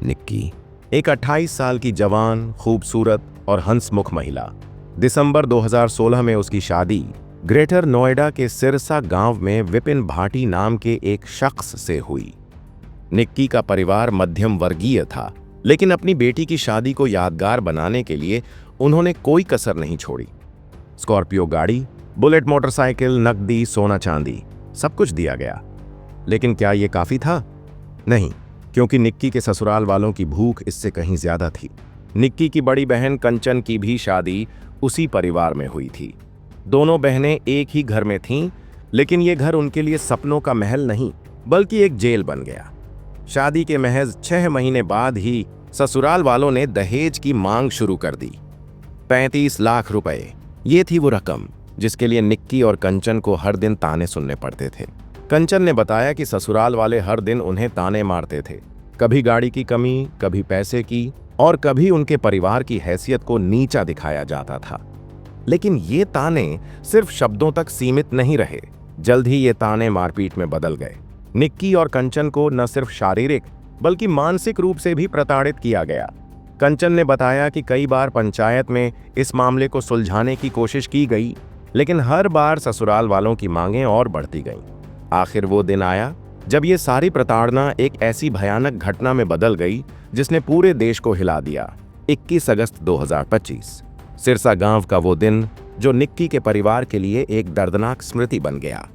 निक्की एक 28 साल की जवान, खूबसूरत और हंसमुख महिला। दिसंबर 2016 में उसकी शादी ग्रेटर नोएडा के सिरसा गांव में विपिन भाटी नाम के एक शख्स से हुई। निक्की का परिवार मध्यम वर्गीय था, लेकिन अपनी बेटी की शादी को यादगार बनाने के लिए उन्होंने कोई कसर नहीं छोड़ी। स्कॉर्पियो गाड़ी, बुलेट मोटरसाइकिल, नकदी, सोना चांदी, सब कुछ दिया गया। लेकिन क्या यह काफी था? नहीं, क्योंकि निक्की के ससुराल वालों की भूख इससे कहीं ज्यादा थी। निक्की की बड़ी बहन कंचन की भी शादी उसी परिवार में हुई थी। दोनों बहनें एक ही घर में थीं, लेकिन यह घर उनके लिए सपनों का महल नहीं, बल्कि एक जेल बन गया। शादी के महज 6 महीने बाद ही ससुराल वालों ने दहेज की मांग शुरू कर दी। 35 लाख रुपए, ये थी वो रकम जिसके लिए निक्की और कंचन को हर दिन ताने सुनने पड़ते थे। कंचन ने बताया कि ससुराल वाले हर दिन उन्हें ताने मारते थे, कभी गाड़ी की कमी, कभी पैसे की, और कभी उनके परिवार की हैसियत को नीचा दिखाया जाता था। लेकिन ये ताने सिर्फ शब्दों तक सीमित नहीं रहे। जल्द ही ये ताने मारपीट में बदल गए। निक्की और कंचन को न सिर्फ शारीरिक बल्कि मानसिक रूप से भी प्रताड़ित किया गया। कंचन ने बताया कि कई बार पंचायत में इस मामले को सुलझाने की कोशिश की गई, लेकिन हर बार ससुराल वालों की मांगें और बढ़ती गईं। आखिर वो दिन आया जब ये सारी प्रताड़ना एक ऐसी भयानक घटना में बदल गई जिसने पूरे देश को हिला दिया। 21 अगस्त 2025, सिरसा गांव का वो दिन जो निक्की के परिवार के लिए एक दर्दनाक स्मृति बन गया।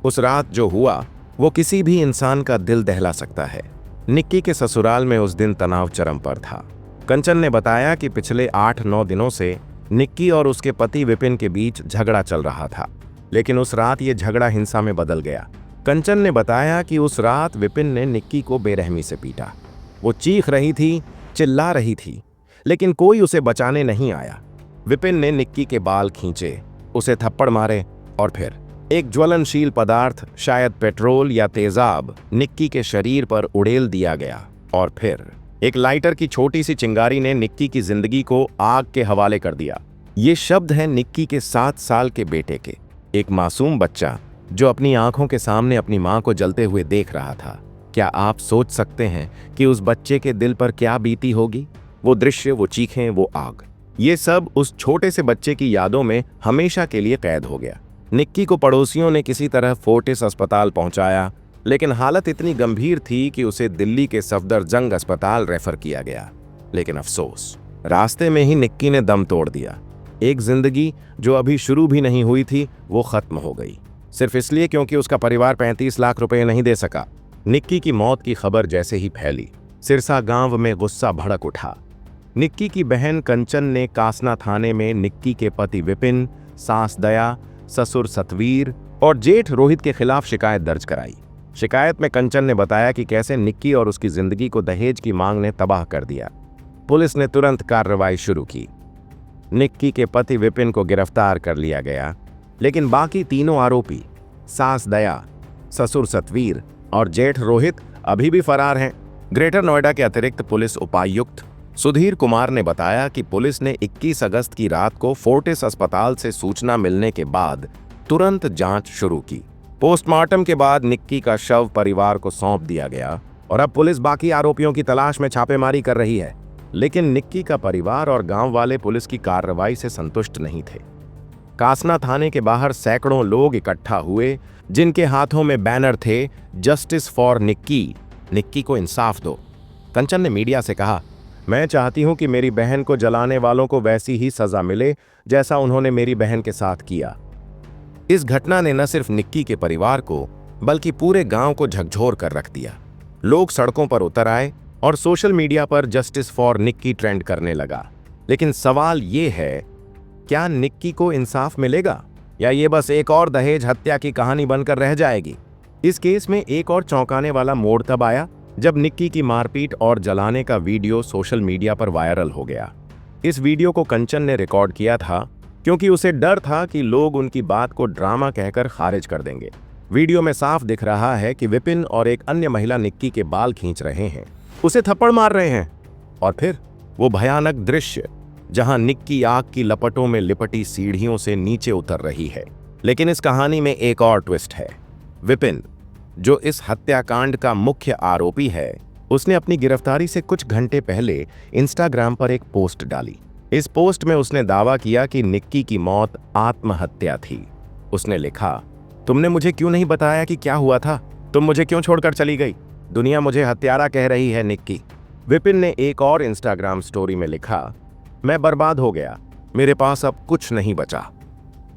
उस रात जो हुआ वो किसी भी इंसान का दिल दहला सकता है। निक्की के ससुराल में उस दिन तनाव चरम पर था। कंचन ने बताया कि पिछले 8-9 दिनों से निक्की और उसके पति विपिन के बीच झगड़ा चल रहा था, लेकिन उस रात ये झगड़ा हिंसा में बदल गया। कंचन ने बताया कि उस रात विपिन ने निक्की को बेरहमी से पीटा। वो चीख रही थी, चिल्ला रही थी, लेकिन कोई उसे बचाने नहीं आया। विपिन ने निक्की के बाल खींचे, उसे थप्पड़ मारे और फिर एक ज्वलनशील पदार्थ, शायद पेट्रोल या तेजाब, निक्की के शरीर पर उड़ेल दिया गया। और फिर एक लाइटर की छोटी सी चिंगारी ने निक्की की जिंदगी को आग के हवाले कर दिया। ये शब्द हैं निक्की के 7 साल के बेटे के। एक मासूम बच्चा जो अपनी आंखों के सामने अपनी मां को जलते हुए देख रहा था। क्या आप सोच सकते हैं कि उस बच्चे के दिल पर क्या बीती होगी? वो दृश्य, वो चीखें, वो आग, ये सब उस छोटे से बच्चे की यादों में हमेशा के लिए कैद हो गया। निक्की को पड़ोसियों ने किसी तरह फोर्टिस अस्पताल पहुंचाया, लेकिन हालत इतनी गंभीर थी कि उसे दिल्ली के सफदरजंग अस्पताल रेफर किया गया। लेकिन अफसोस, रास्ते में ही निक्की ने दम तोड़ दिया। एक जिंदगी जो अभी शुरू भी नहीं हुई थी वो खत्म हो गई, सिर्फ इसलिए क्योंकि उसका परिवार 35 लाख रुपए नहीं दे सका। निक्की की मौत की खबर जैसे ही फैली, सिरसा गांव में गुस्सा भड़क उठा। निक्की की बहन कंचन ने कासना थाने में निक्की के पति विपिन, सास दया, ससुर सतवीर और जेठ रोहित के खिलाफ शिकायत दर्ज कराई। शिकायत में कंचन ने बताया कि कैसे निक्की और उसकी जिंदगी को दहेज की मांग ने तबाह कर दिया। पुलिस ने तुरंत कार्रवाई शुरू की। निक्की के पति विपिन को गिरफ्तार कर लिया गया, लेकिन बाकी तीनों आरोपी, सास दया, ससुर सतवीर और जेठ रोहित, अभी भी फरार हैं। ग्रेटर नोएडा के अतिरिक्त पुलिस उपायुक्त सुधीर कुमार ने बताया कि पुलिस ने 21 अगस्त की रात को फोर्टिस अस्पताल से सूचना मिलने के बाद तुरंत जांच शुरू की। पोस्टमार्टम के बाद निक्की का शव परिवार को सौंप दिया गया और अब पुलिस बाकी आरोपियों की तलाश में छापेमारी कर रही है। लेकिन निक्की का परिवार और गांव वाले पुलिस की कार्रवाई से संतुष्ट नहीं थे। कासना थाने के बाहर सैकड़ों लोग इकट्ठा हुए, जिनके हाथों में बैनर थे, जस्टिस फॉर निक्की, निक्की को इंसाफ दो। कंचन ने मीडिया से कहा, मैं चाहती हूं कि मेरी बहन को जलाने वालों को वैसी ही सजा मिले जैसा उन्होंने मेरी बहन के साथ किया। इस घटना ने न सिर्फ निक्की के परिवार को बल्कि पूरे गांव को झकझोर कर रख दिया। लोग सड़कों पर उतर आए और सोशल मीडिया पर जस्टिस फॉर निक्की ट्रेंड करने लगा। लेकिन सवाल ये है, क्या निक्की को इंसाफ मिलेगा या ये बस एक और दहेज हत्या की कहानी बनकर रह जाएगी? इस केस में एक और चौंकाने वाला मोड़ तब आया जब निक्की की मारपीट और जलाने का वीडियो सोशल मीडिया पर वायरल हो गया। इस वीडियो को कंचन ने रिकॉर्ड किया था क्योंकि उसे डर था कि लोग उनकी बात को ड्रामा कहकर खारिज कर देंगे। वीडियो में साफ दिख रहा है कि विपिन और एक अन्य महिला निक्की के बाल खींच रहे हैं, उसे थप्पड़ मार रहे हैं, और फिर वो भयानक दृश्य जहां निक्की आग की लपटों में लिपटी सीढ़ियों से नीचे उतर रही है। लेकिन इस कहानी में एक और ट्विस्ट है। विपिन, जो इस हत्याकांड का मुख्य आरोपी है, उसने अपनी गिरफ्तारी से कुछ घंटे पहले इंस्टाग्राम पर एक पोस्ट डाली। इस पोस्ट में उसने दावा किया कि निक्की की मौत आत्महत्या थी। उसने लिखा, तुमने मुझे क्यों नहीं बताया कि क्या हुआ था? तुम मुझे क्यों छोड़कर चली गई? दुनिया मुझे हत्यारा कह रही है निक्की। विपिन ने एक और इंस्टाग्राम स्टोरी में लिखा, मैं बर्बाद हो गया, मेरे पास अब कुछ नहीं बचा।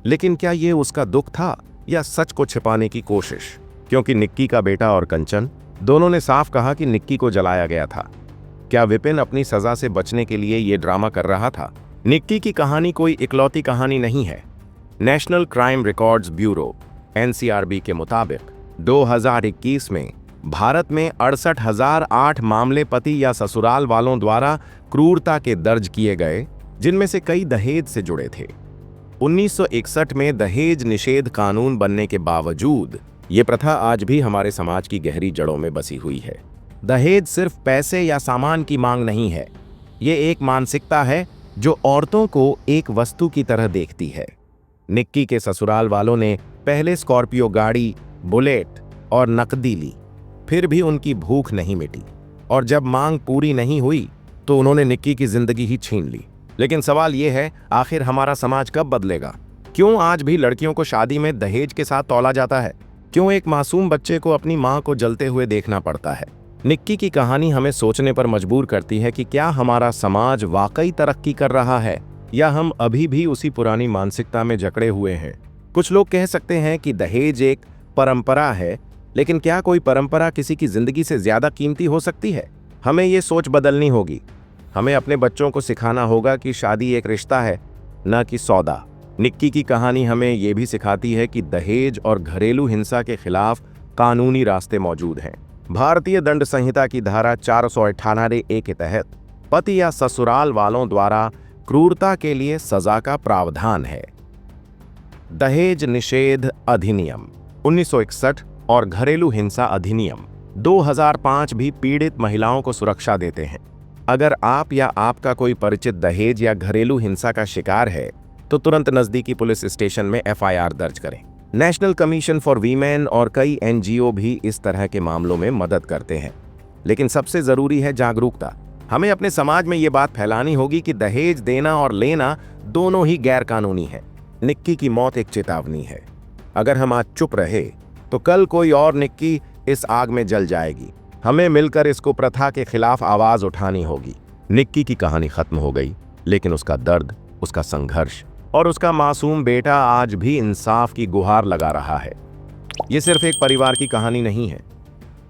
लेकिन क्या ये उसका दुख था या सच को छिपाने की कोशिश? क्योंकि निक्की का बेटा और कंचन दोनों ने साफ कहा कि निक्की को जलाया गया था। क्या विपिन अपनी सजा से बचने के लिए ये ड्रामा कर रहा था? निक्की की कहानी कोई इकलौती कहानी नहीं है। National crime records bureau (NCRB) के मुताबिक 2021 में भारत में 68,008 मामले पति या ससुराल वालों द्वारा क्रूरता के दर्ज किए गए, जिनमें से कई दहेज से जुड़े थे। 1961 में दहेज निषेध कानून बनने के बावजूद ये प्रथा आज भी हमारे समाज की गहरी जड़ों में बसी हुई है। दहेज सिर्फ पैसे या सामान की मांग नहीं है, ये एक मानसिकता है जो औरतों को एक वस्तु की तरह देखती है। निक्की के ससुराल वालों ने पहले स्कॉर्पियो गाड़ी, बुलेट और नकदी ली, फिर भी उनकी भूख नहीं मिटी, और जब मांग पूरी नहीं हुई तो उन्होंने निक्की की जिंदगी ही छीन ली। लेकिन सवाल यह है, आखिर हमारा समाज कब बदलेगा? क्यों आज भी लड़कियों को शादी में दहेज के साथ तौला जाता है? क्यों एक मासूम बच्चे को अपनी मां को जलते हुए देखना पड़ता है? निक्की की कहानी हमें सोचने पर मजबूर करती है कि क्या हमारा समाज वाकई तरक्की कर रहा है या हम अभी भी उसी पुरानी मानसिकता में जकड़े हुए हैं। कुछ लोग कह सकते हैं कि दहेज एक परंपरा है, लेकिन क्या कोई परंपरा किसी की जिंदगी से ज्यादा कीमती हो सकती है? हमें ये सोच बदलनी होगी। हमें अपने बच्चों को सिखाना होगा कि शादी एक रिश्ता है, न कि सौदा। निक्की की कहानी हमें ये भी सिखाती है कि दहेज और घरेलू हिंसा के खिलाफ कानूनी रास्ते मौजूद हैं। भारतीय दंड संहिता की धारा 498A के तहत पति या ससुराल वालों द्वारा क्रूरता के लिए सजा का प्रावधान है। दहेज निषेध अधिनियम 1961 और घरेलू हिंसा अधिनियम 2005 भी पीड़ित महिलाओं को सुरक्षा देते हैं। अगर आप या आपका कोई परिचित दहेज या घरेलू हिंसा का शिकार है तो तुरंत नजदीकी पुलिस स्टेशन में FIR दर्ज करें। नेशनल कमीशन फॉर वीमेन और कई NGO भी इस तरह के मामलों में मदद करते हैं। लेकिन सबसे जरूरी है जागरूकता। हमें अपने समाज में ये बात फैलानी होगी कि दहेज देना और लेना दोनों ही गैर कानूनी है। निक्की की मौत एक चेतावनी है। अगर हम आज चुप रहे तो कल कोई और निक्की इस आग में जल जाएगी। हमें मिलकर इसको प्रथा के खिलाफ आवाज उठानी होगी। निक्की की कहानी खत्म हो गई, लेकिन उसका दर्द, उसका संघर्ष और उसका मासूम बेटा आज भी इंसाफ की गुहार लगा रहा है। ये सिर्फ एक परिवार की कहानी नहीं है,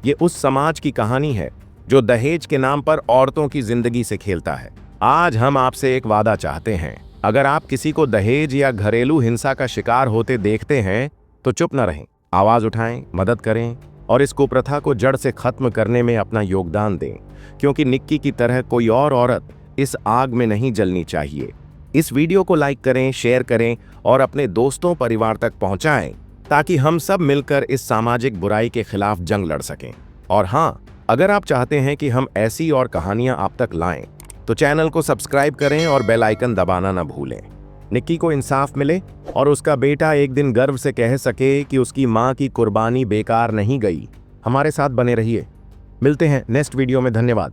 ये उस समाज की कहानी है जो दहेज के नाम पर औरतों की जिंदगी से खेलता है। आज हम आपसे एक वादा चाहते हैं, अगर आप किसी को दहेज या घरेलू हिंसा का शिकार होते देखते हैं तो चुप न रहें, आवाज उठाएं, मदद करें और इस कुप्रथा को जड़ से खत्म करने में अपना योगदान दें, क्योंकि निक्की की तरह कोई और औरत इस आग में नहीं जलनी चाहिए। इस वीडियो को लाइक करें, शेयर करें और अपने दोस्तों परिवार तक पहुंचाएं, ताकि हम सब मिलकर इस सामाजिक बुराई के खिलाफ जंग लड़ सकें। और हाँ, अगर आप चाहते हैं कि हम ऐसी और कहानियां आप तक लाएं, तो चैनल को सब्सक्राइब करें और बेल आइकन दबाना न भूलें। निक्की को इंसाफ मिले और उसका बेटा एक दिन गर्व से कह सके कि उसकी मां की कुर्बानी बेकार नहीं गई। हमारे साथ बने रहिए। मिलते हैं नेक्स्ट वीडियो में। धन्यवाद।